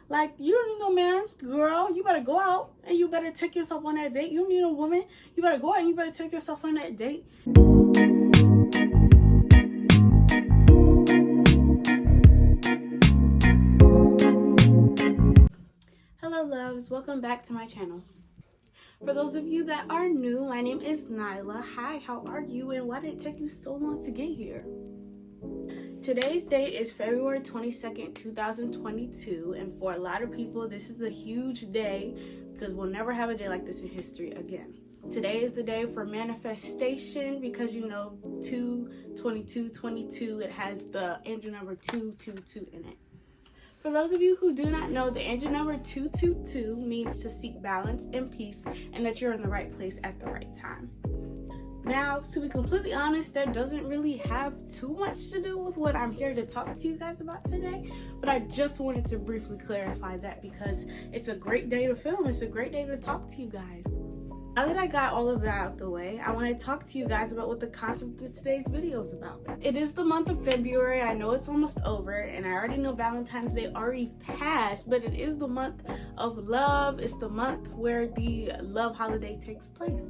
Like, you don't need no man, girl. You better go out and you better take yourself on that date. You don't need a woman. You better go out and you better take yourself on that date. Hello, loves. Welcome back to my channel. For those of you that are new, my name is Nyla. Hi, how are you? And why did it take you so long to get here? Today's date is February 22nd, 2022, and for a lot of people, this is a huge day because we'll never have a day like this in history again. Today is the day for manifestation because, you know, 2/22/22, it has the angel number 222 in it. For those of you who do not know, the angel number 222 means to seek balance and peace and that you're in the right place at the right time. Now, to be completely honest, that doesn't really have too much to do with what I'm here to talk to you guys about today, but I just wanted to briefly clarify that because it's a great day to film. It's a great day to talk to you guys. Now that I got all of that out of the way, I want to talk to you guys about what the concept of today's video is about. It is the month of February. I know it's almost over, and I already know Valentine's Day already passed, but it is the month of love. It's the month where the love holiday takes place.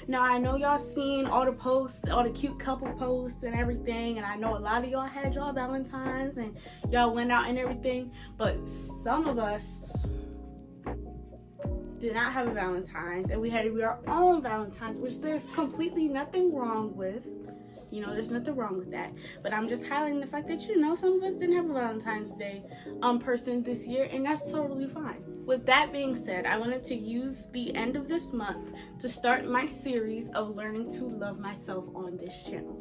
Now, I know y'all seen all the posts, all the cute couple posts and everything, and I know a lot of y'all had y'all Valentines and y'all went out and everything, but some of us did not have a Valentine's, and we had to be our own Valentines, which there's completely nothing wrong with. You know, there's nothing wrong with that. But I'm just highlighting the fact that, you know, some of us didn't have a Valentine's Day person this year, and that's totally fine. With that being said, I wanted to use the end of this month to start my series of learning to love myself on this channel.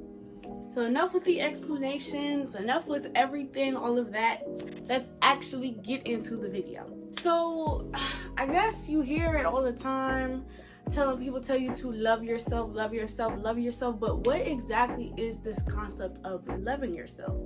So enough with the explanations, enough with everything, all of that. Let's actually get into the video. So I guess you hear it all the time, telling people tell you to love yourself, love yourself, love yourself. But what exactly is this concept of loving yourself?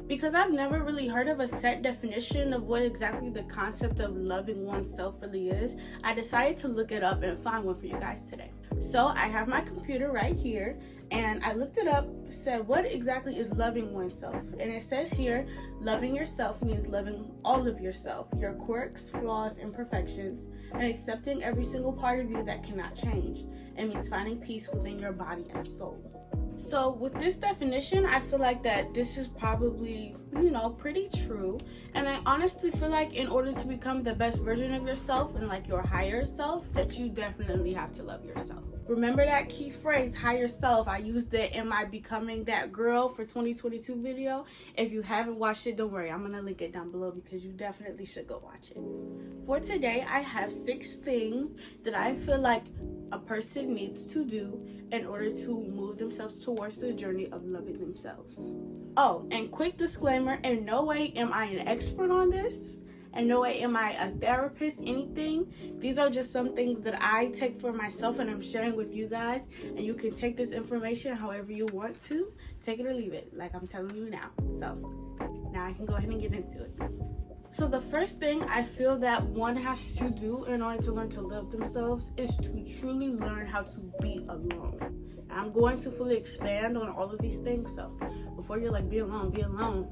Because I've never really heard of a set definition of what exactly the concept of loving oneself really is, I decided to look it up and find one for you guys today. So I have my computer right here, and I looked it up, said what exactly is loving oneself. And it says here, loving yourself means loving all of yourself, your quirks, flaws, imperfections, and accepting every single part of you that cannot change. It means finding peace within your body and soul. So with this definition, I feel like that this is probably, you know, pretty true. And I honestly feel like in order to become the best version of yourself and like your higher self, that you definitely have to love yourself. Remember that key phrase, higher self. I used it in my Becoming That Girl for 2022 video. If you haven't watched it, don't worry. I'm going to link it down below because you definitely should go watch it. For today, I have 6 things that I feel like a person needs to do in order to move themselves towards the journey of loving themselves. Oh, and quick disclaimer, in no way am I an expert on this. In no way am I a therapist, anything. These are just some things that I take for myself and I'm sharing with you guys. And you can take this information however you want to. Take it or leave it, like I'm telling you now. So, now I can go ahead and get into it. So the first thing I feel that one has to do in order to learn to love themselves is to truly learn how to be alone. And I'm going to fully expand on all of these things. So before you're like, be alone,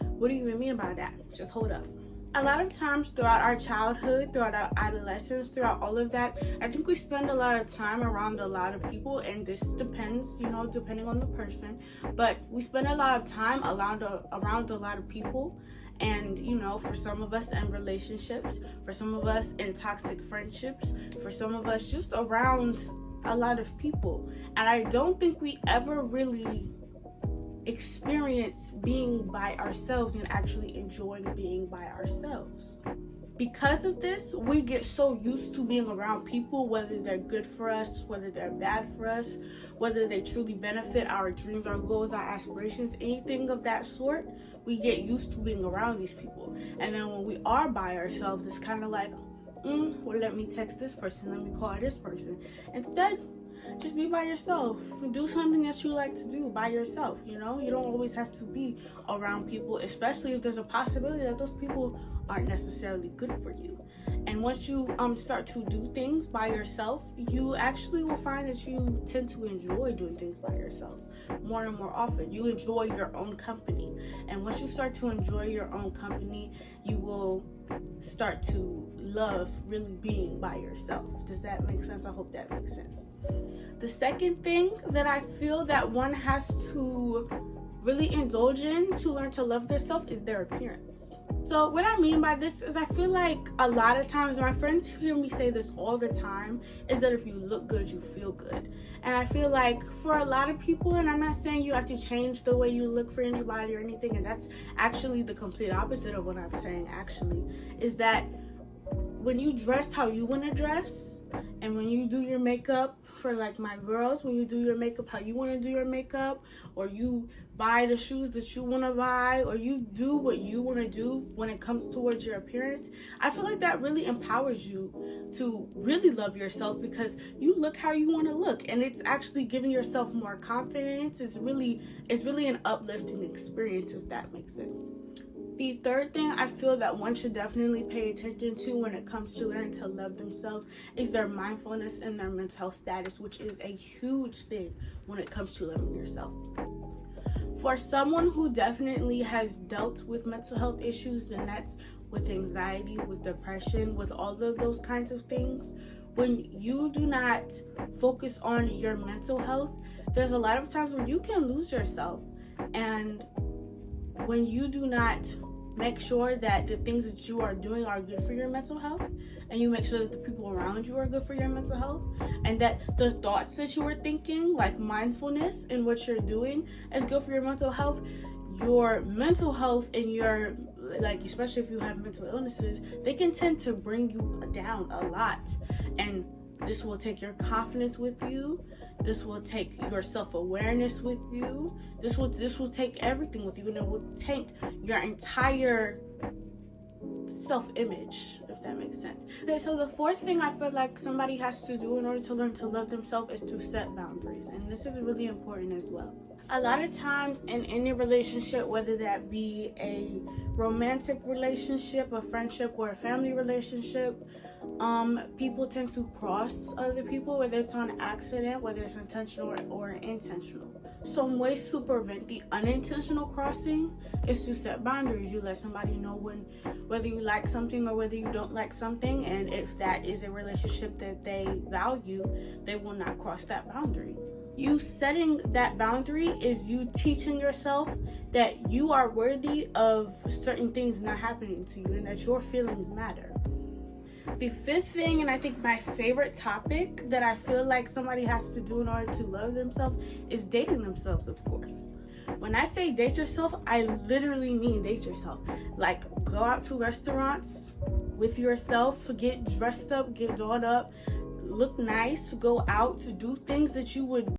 what do you even mean by that? Just hold up. A lot of times throughout our childhood, throughout our adolescence, throughout all of that, I think we spend a lot of time around a lot of people, and this depends, you know, depending on the person, but we spend a lot of time around a lot of people. And, you know, for some of us in relationships, for some of us in toxic friendships, for some of us just around a lot of people. And I don't think we ever really experience being by ourselves and actually enjoying being by ourselves. Because of this, we get so used to being around people, whether they're good for us, whether they're bad for us, whether they truly benefit our dreams, our goals, our aspirations, anything of that sort. We get used to being around these people. And then when we are by ourselves, it's kind of like, well, let me text this person, let me call this person. Instead, just be by yourself. Do something that you like to do by yourself, you know? You don't always have to be around people, especially if there's a possibility that those people aren't necessarily good for you. And once you start to do things by yourself, you actually will find that you tend to enjoy doing things by yourself more and more often. You enjoy your own company. And once you start to enjoy your own company, you will start to love really being by yourself. Does that make sense? I hope that makes sense. The second thing that I feel that one has to really indulge in to learn to love themselves is their appearance. So what I mean by this is I feel like a lot of times, my friends hear me say this all the time, is that if you look good, you feel good. And I feel like for a lot of people, and I'm not saying you have to change the way you look for anybody or anything, and that's actually the complete opposite of what I'm saying actually, is that when you dress how you want to dress, and when you do your makeup, for like my girls, when you do your makeup how you want to do your makeup, or you buy the shoes that you want to buy, or you do what you want to do when it comes towards your appearance, I feel like that really empowers you to really love yourself, because you look how you want to look, and it's actually giving yourself more confidence. It's really an uplifting experience, if that makes sense. The third thing I feel that one should definitely pay attention to when it comes to learning to love themselves is their mindfulness and their mental health status, which is a huge thing when it comes to loving yourself. For someone who definitely has dealt with mental health issues, and that's with anxiety, with depression, with all of those kinds of things, when you do not focus on your mental health, there's a lot of times where you can lose yourself. And when you do not make sure that the things that you are doing are good for your mental health, and you make sure that the people around you are good for your mental health, and that the thoughts that you are thinking, like mindfulness and what you're doing, is good for your mental health, your mental health and your, like, especially if you have mental illnesses, they can tend to bring you down a lot. And this will take your confidence with you. This will take your self-awareness with you. This will take everything with you, and it will take your entire self-image, if that makes sense. Okay, so the fourth thing I feel like somebody has to do in order to learn to love themselves is to set boundaries, and this is really important as well. A lot of times in any relationship, whether that be a romantic relationship, a friendship, or a family relationship, people tend to cross other people, whether it's on accident, whether it's intentional or intentional. Some ways to prevent the unintentional crossing is to set boundaries. You let somebody know whether you like something or whether you don't like something, and if that is a relationship that they value, they will not cross that boundary. You setting that boundary is you teaching yourself that you are worthy of certain things not happening to you, and that your feelings matter. The fifth thing, and I think my favorite topic that I feel like somebody has to do in order to love themselves, is dating themselves, of course. When I say date yourself, I literally mean date yourself. Like, go out to restaurants with yourself, get dressed up, get dolled up, look nice, go out to do things that you would